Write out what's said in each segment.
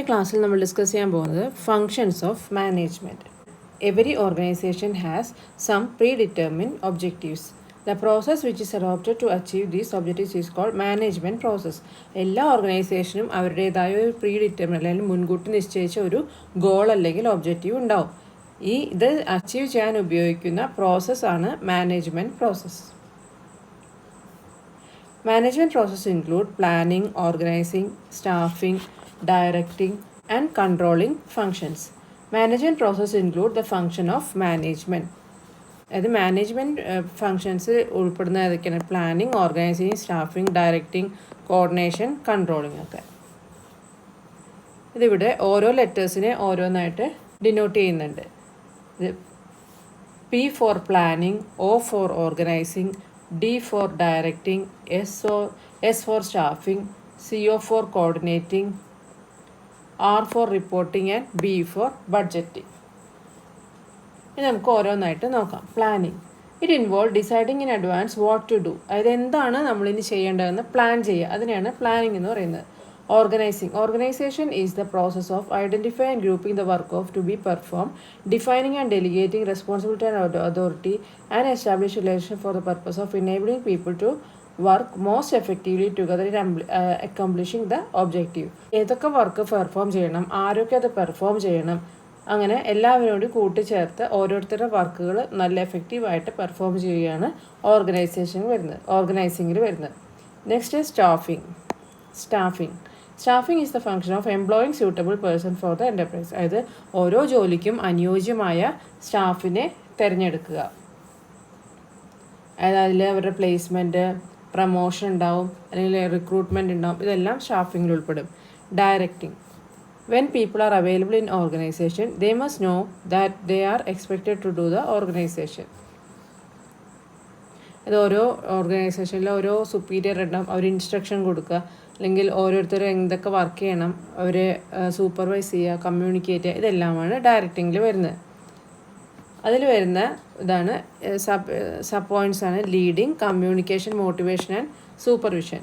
ഇന്നത്തെ ക്ലാസ്സിൽ നമ്മൾ ഡിസ്കസ് ചെയ്യാൻ പോകുന്നത് functions of management. Every organisation has some predetermined objectives. The process which is adopted to achieve these objectives is called management process. എല്ലാ ഓർഗനൈസേഷനും അവരുടേതായ ഒരു പ്രീ ഡിറ്റർമിൻഡ് അല്ലെങ്കിൽ മുൻകൂട്ടി നിശ്ചയിച്ച ഒരു ഗോൾ അല്ലെങ്കിൽ ഒബ്ജക്റ്റീവ് ഉണ്ടാവും. ഇത് അച്ചീവ് ചെയ്യാൻ ഉപയോഗിക്കുന്ന പ്രോസസ്സാണ് management process. Management processes include planning, organizing, staffing, directing, and controlling functions. Management processes include the function of management. അത് മാനേജ്മെൻറ്റ് ഫങ്ഷൻസ് ഉൾപ്പെടുന്ന ഏതൊക്കെയാണ്? Planning, organising, staffing, directing, coordination, controlling ഒക്കെ. ഇതിവിടെ ഓരോ ലെറ്റേഴ്സിനെ ഓരോന്നായിട്ട് ഡിനോട്ട് ചെയ്യുന്നുണ്ട്. P for planning, O for organizing, D for directing, S for staffing, CO for coordinating, R for reporting and B for budgeting. ഇനി നമുക്ക് ഓരോന്നായിട്ട് നോക്കാം. Planning. It involve deciding in advance what to do. അതായത് എന്താണ് നമ്മളിനി ചെയ്യേണ്ടതെന്ന് plan ചെയ്യുക. അതിനെയാണ് പ്ലാനിങ് എന്ന് പറയുന്നത്. Organizing. Organization is the process of identifying and grouping the work of to be performed, defining and delegating responsibility and authority, and establish relation for the purpose of enabling people to work most effectively together in accomplishing the objective. ഏതൊക്കെ work perform ചെയ്യണം, ആരൊക്കെ അത് perform ചെയ്യണം, അങ്ങനെ എല്ലാവരോടും കൂട്ടിച്ചേർത്ത് ഓരോരുത്തരുടെ വർക്കുകൾ നല്ല എഫക്റ്റീവായിട്ട് പെർഫോം ചെയ്യുകയാണ് ഓർഗനൈസിങ്ങിൽ വരുന്നത്. Next staffing. Staffing is the function of employing suitable person for the enterprise. അതായത് ഓരോ ജോലിക്കും അനുയോജ്യമായ സ്റ്റാഫിനെ തിരഞ്ഞെടുക്കുക. അതായത് അതിൽ അവരുടെ പ്ലേസ്മെൻറ്റ്, പ്രമോഷൻ ഉണ്ടാവും, അല്ലെങ്കിൽ റിക്രൂട്ട്മെൻറ്റ് ഉണ്ടാവും. ഇതെല്ലാം സ്റ്റാഫിങ്ങിൽ ഉൾപ്പെടും. Directing. When people are available in organization, they must know that they are expected to do the organization. അത് ഓരോ ഓർഗനൈസേഷനിലെ ഓരോ സുപ്പീരിയർ ഉണ്ടാവും, അവർ ഇൻസ്ട്രക്ഷൻ കൊടുക്കുക, അല്ലെങ്കിൽ ഓരോരുത്തരും എന്തൊക്കെ വർക്ക് ചെയ്യണം അവരെ സൂപ്പർവൈസ് ചെയ്യുക, കമ്മ്യൂണിക്കേറ്റ് ചെയ്യുക, ഇതെല്ലാമാണ് ഡയറക്റ്റിങ്ങിൽ വരുന്നത്. അതിൽ വരുന്ന ഇതാണ് സബ് പോയിൻറ്റ്സ് ആണ് leading, communication, motivation and supervision.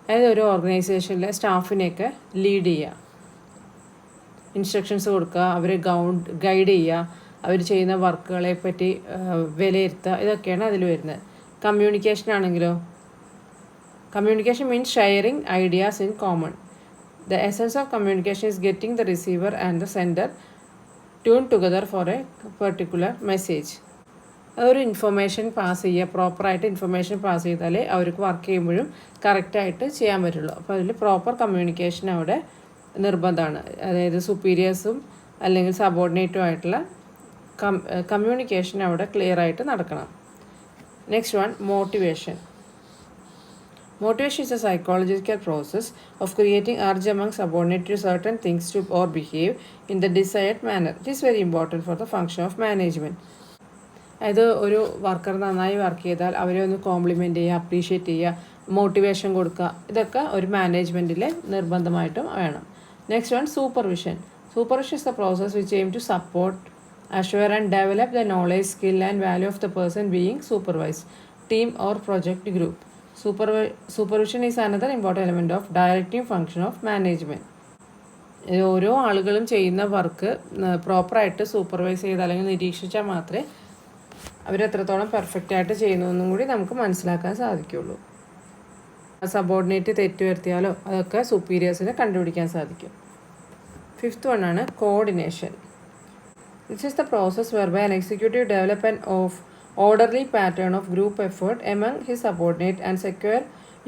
അതായത് ഒരു ഓർഗനൈസേഷനിലെ സ്റ്റാഫിനെയൊക്കെ ലീഡ് ചെയ്യുക, ഇൻസ്ട്രക്ഷൻസ് കൊടുക്കുക, അവരെ ഗൈഡ് ചെയ്യുക, അവർ ചെയ്യുന്ന വർക്കുകളെ പറ്റി വിലയിരുത്തുക, ഇതൊക്കെയാണ് അതിൽ വരുന്നത്. കമ്മ്യൂണിക്കേഷൻ ആണെങ്കിലോ, communication means sharing ideas in common. The essence of communication is getting the receiver and the sender tuned together for a particular message. അതൊരു ഇൻഫർമേഷൻ പാസ് ചെയ്യുക, പ്രോപ്പറായിട്ട് ഇൻഫർമേഷൻ പാസ് ചെയ്താലേ അവർക്ക് വർക്ക് ചെയ്യുമ്പോഴും കറക്റ്റായിട്ട് ചെയ്യാൻ പറ്റുള്ളൂ. അപ്പോൾ അതിൽ പ്രോപ്പർ കമ്മ്യൂണിക്കേഷൻ അവിടെ നിർബന്ധമാണ്. അതായത് സുപ്പീരിയേഴ്സും അല്ലെങ്കിൽ സബോർഡിനേറ്റും ആയിട്ടുള്ള കമ്മ്യൂണിക്കേഷൻ അവിടെ ക്ലിയർ ആയിട്ട് നടക്കണം. Next one, motivation. Motivation is a psychological process of creating urge among subordinates to certain things to or behave in the desired manner. It is very important for the function of management. അതായത് ഒരു worker നന്നായി work ചെയ്താൽ അവരെ ഒന്ന് compliment ചെയ്യുക, appreciate ചെയ്യുക, motivation കൊടുക്കുക, ഇതൊക്കെ ഒരു മാനേജ്മെൻറ്റിൽ നിർബന്ധമായിട്ടും വേണം. Next one, supervision. Supervision is the process which aim to support, assure and develop the knowledge, skill and value of the person being supervised, team or project group. Supervision is another important element of directing function of management. ഓരോ ആളുകളും ചെയ്യുന്ന work പ്രോപ്പറായിട്ട് supervise ചെയ്ത് അല്ലെങ്കിൽ നിരീക്ഷിച്ചാൽ മാത്രമേ അവരെത്രത്തോളം പെർഫെക്റ്റായിട്ട് ചെയ്യുന്നതെന്നും കൂടി നമുക്ക് മനസ്സിലാക്കാൻ സാധിക്കുള്ളൂ. സബോർഡിനേറ്റ് തെറ്റ് വരുത്തിയാലോ അതൊക്കെ സുപ്പീരിയേഴ്സിനെ കണ്ടുപിടിക്കാൻ സാധിക്കും. ഫിഫ്ത്ത് വൺ ആണ് coordination. This is the process whereby an executive develop an orderly pattern of group effort among his subordinate and secure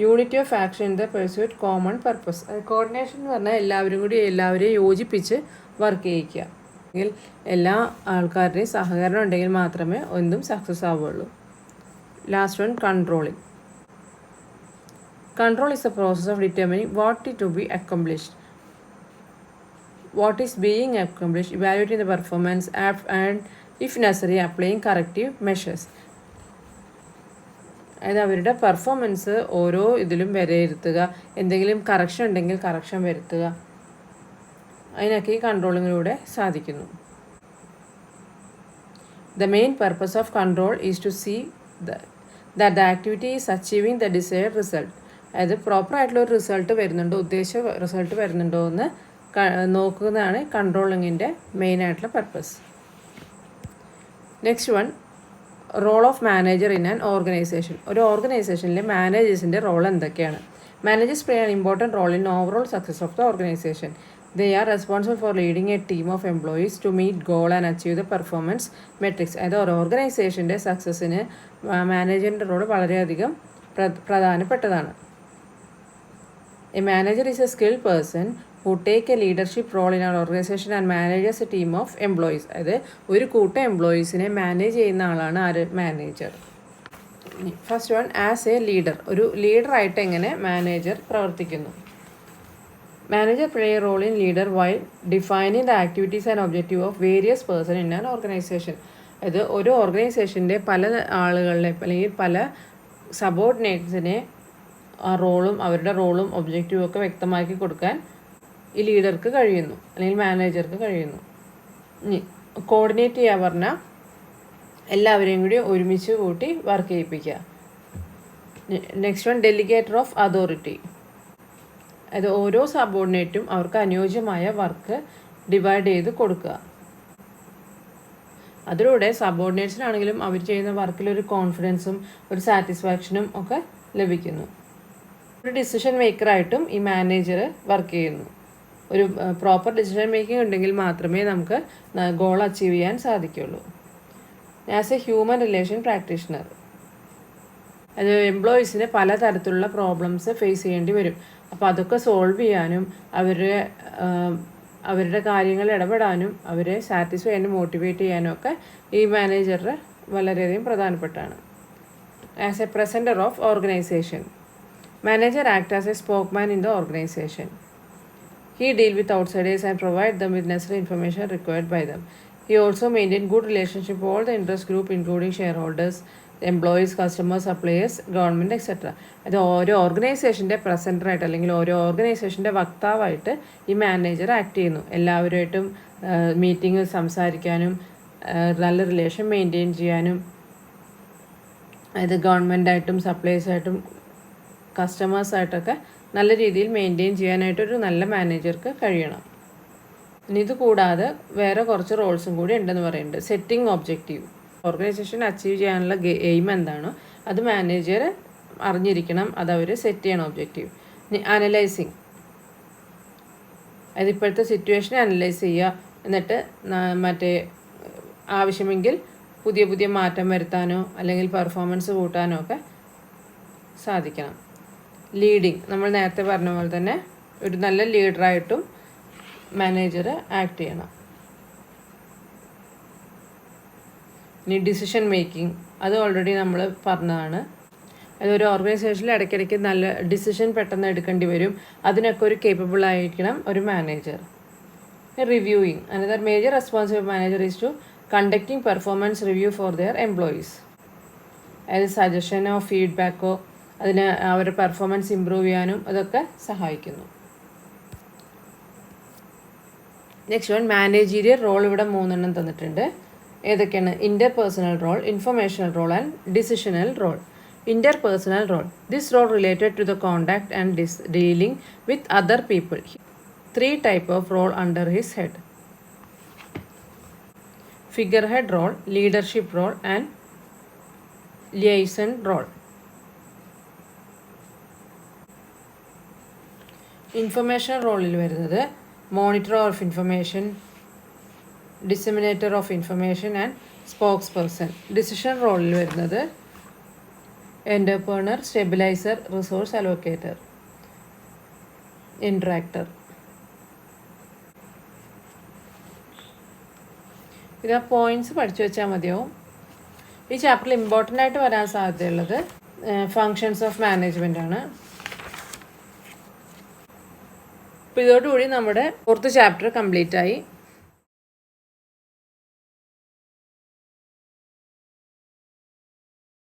unity of action in the pursuit common purpose. Coordination എന്ന് പറഞ്ഞാൽ എല്ലാവരെയും യോജിപ്പിച്ച് work ചെയ്യിക്കുക. അല്ലെങ്കിൽ എല്ലാ ആൾക്കാരുടെയും സഹകരണം ഉണ്ടെങ്കിൽ മാത്രമേ ഒന്നും സക്സസ് ആവുകയുള്ളൂ. Last one, controlling. Control is the process of determining what is to be accomplished, what is being accomplished, evaluating the performance and if necessary applying corrective measures. അതായത് അവരുടെ പെർഫോമൻസ് ഓരോ ഇതിലും വിലയിരുത്തുക, എന്തെങ്കിലും കറക്ഷൻ ഉണ്ടെങ്കിൽ കറക്ഷൻ വരുത്തുക, അതിനൊക്കെ ഈ കൺട്രോളിങ്ങിലൂടെ സാധിക്കുന്നു. The main purpose of control is to see that the activity is achieving the desired result. അതായത് പ്രോപ്പറായിട്ടുള്ള ഒരു റിസൾട്ട് വരുന്നുണ്ടോ, ഉദ്ദേശിച്ച റിസൾട്ട് വരുന്നുണ്ടോ എന്ന് നോക്കുന്നതാണ് കൺട്രോളിങ്ങിൻ്റെ മെയിനായിട്ടുള്ള purpose. Next one, role of manager in an organisation. ഒരു ഓർഗനൈസേഷനിലെ മാനേജേഴ്സിൻ്റെ റോൾ എന്തൊക്കെയാണ്? Managers play an important role in overall success of the organisation. They are responsible for leading a team of employees to meet goal and achieve the performance metrics. അതായത് ഒരു ഓർഗനൈസേഷൻ്റെ സക്സസ്സിന് മാനേജറിൻ്റെ role വളരെയധികം പ്രധാനപ്പെട്ടതാണ്. A manager is a skilled person who take a leadership role in an organization and manages a team of employees. അതായത് ഒരു കൂട്ടം എംപ്ലോയീസിനെ manage ചെയ്യുന്ന ആളാണ് ആര്? Manager. First one, as A leader. ഒരു ലീഡറായിട്ട് എങ്ങനെ മാനേജർ പ്രവർത്തിക്കുന്നു? Manager play a role in leader while defining the activities and objective of various person in an organization. അത് ഒരു ഓർഗനൈസേഷൻ്റെ പല ആളുകളിലെ അല്ലെങ്കിൽ പല സബോർഡിനേറ്റ്സിനെ ആ റോളും അവരുടെ റോളും ഒബ്ജക്റ്റീവും ഒക്കെ വ്യക്തമാക്കി കൊടുക്കാൻ ഈ ലീഡർക്ക് കഴിയുന്നു, അല്ലെങ്കിൽ മാനേജർക്ക് കഴിയുന്നു. കോർഡിനേറ്റ് ചെയ്യുക പറഞ്ഞാൽ എല്ലാവരെയും കൂടി ഒരുമിച്ച് കൂട്ടി വർക്ക് ചെയ്യിപ്പിക്കുക. Next one, delegator of authority. അത് ഓരോ സബോർഡിനേറ്റും അവർക്ക് അനുയോജ്യമായ വർക്ക് ഡിവൈഡ് ചെയ്ത് കൊടുക്കുക. അതിലൂടെ സബോർഡിനേറ്റ്സിനാണെങ്കിലും അവർ ചെയ്യുന്ന വർക്കിലൊരു കോൺഫിഡൻസും ഒരു സാറ്റിസ്ഫാക്ഷനും ഒക്കെ ലഭിക്കുന്നു. ഒരു ഡിസിഷൻ മേക്കറായിട്ടും ഈ മാനേജർ വർക്ക് ചെയ്യുന്നു. ഒരു പ്രോപ്പർ ഡിസിഷൻ മേക്കിംഗ് ഉണ്ടെങ്കിൽ മാത്രമേ നമുക്ക് ഗോൾ അച്ചീവ് ചെയ്യാൻ സാധിക്കുള്ളൂ. As A human relation practitioner. അത് എംപ്ലോയീസിന് പലതരത്തിലുള്ള പ്രോബ്ലംസ് ഫേസ് ചെയ്യേണ്ടി വരും. അപ്പോൾ അതൊക്കെ സോൾവ് ചെയ്യാനും അവരുടെ കാര്യങ്ങളിൽ ഇടപെടാനും അവരെ സാറ്റിസ്ഫൈ ചെയ്യാനും മോട്ടിവേറ്റ് ചെയ്യാനും ഒക്കെ ഈ മാനേജർ വളരെയധികം പ്രധാനപ്പെട്ടാണ്. As a presenter of organisation. Manager act as a spokesman in the organisation. He deal with outsiders and provide them with necessary information required by them. He also maintain good relationship with all the interest group including shareholders, employees, customers, suppliers, government etcetera. അത് ഓരോ ഓർഗനൈസേഷൻ്റെ പ്രസൻറ്ററായിട്ട് അല്ലെങ്കിൽ ഓരോ ഓർഗനൈസേഷൻ്റെ വക്താവായിട്ട് ഈ manager act ചെയ്യുന്നു. എല്ലാവരുമായിട്ടും meeting സംസാരിക്കാനും നല്ല relation maintain ചെയ്യാനും അതായത് ഗവൺമെൻറ്റായിട്ടും സപ്ലയേഴ്സായിട്ടും കസ്റ്റമേഴ്സായിട്ടൊക്കെ നല്ല രീതിയിൽ മെയിൻറ്റെയിൻ ചെയ്യാനായിട്ടൊരു നല്ല മാനേജർക്ക് കഴിയണം. ഇനി ഇത് കൂടാതെ വേറെ കുറച്ച് റോൾസും കൂടി ഉണ്ടെന്ന് പറയുന്നുണ്ട്. Setting objective. ഓർഗനൈസേഷൻ അച്ചീവ് ചെയ്യാനുള്ള എയിം എന്താണോ അത് മാനേജർ അറിഞ്ഞിരിക്കണം, അത് അവർ സെറ്റ് ചെയ്യണം ഒബ്ജക്റ്റീവ്. ഇനി അനലൈസിങ്. അത് ഇപ്പോഴത്തെ സിറ്റുവേഷനെ അനലൈസ് ചെയ്യുക, എന്നിട്ട് മറ്റേ ആവശ്യമെങ്കിൽ പുതിയ പുതിയ മാറ്റം വരുത്താനോ അല്ലെങ്കിൽ പെർഫോമൻസ് കൂട്ടാനോ ഒക്കെ സാധിക്കണം. ലീഡിങ്. നമ്മൾ നേരത്തെ പറഞ്ഞ പോലെ തന്നെ ഒരു നല്ല ലീഡറായിട്ടും മാനേജർ ആക്ട് ചെയ്യണം. ഇനി ഡിസിഷൻ മേക്കിംഗ്. അത് ഓൾറെഡി നമ്മൾ പറഞ്ഞതാണ്. അതൊരു ഓർഗനൈസേഷനിൽ ഇടയ്ക്കിടയ്ക്ക് നല്ല ഡിസിഷൻ പെട്ടെന്ന് എടുക്കേണ്ടി വരും. അതിനൊക്കെ ഒരു കേപ്പബിൾ ആയിരിക്കണം ഒരു manager. Reviewing. Another major responsible manager is to conducting performance review for their employees. അതായത് സജഷനോ ഫീഡ്ബാക്കോ അതിന് അവരുടെ പെർഫോമൻസ് ഇമ്പ്രൂവ് ചെയ്യാനും അതൊക്കെ സഹായിക്കുന്നു. Next one, managerial role. ഇവിടെ 3 തന്നിട്ടുണ്ട്. ഏതൊക്കെയാണ്? Interpersonal role, informational role and decisional role. Interpersonal role. This role related to the contact and dealing with other people. 3 types of role under his head. Figurehead role, leadership role and liaison role. Information റോളിൽ വരുന്നത് monitor of information, disseminator of information and spokesperson. Decision റോളിൽ വരുന്നത് entrepreneur, stabiliser, resource allocator, interactor. ഇത് points പഠിച്ചു വെച്ചാൽ മതിയാവും. ഈ ചാപ്റ്ററിൽ ഇമ്പോർട്ടൻ്റ് ആയിട്ട് വരാൻ സാധ്യതയുള്ളത് ഫങ്ഷൻസ് ഓഫ് മാനേജ്മെൻ്റ് ആണ്. അപ്പോൾ ഇതോടുകൂടി നമ്മുടെ 4th ചാപ്റ്റർ കംപ്ലീറ്റ് ആയി.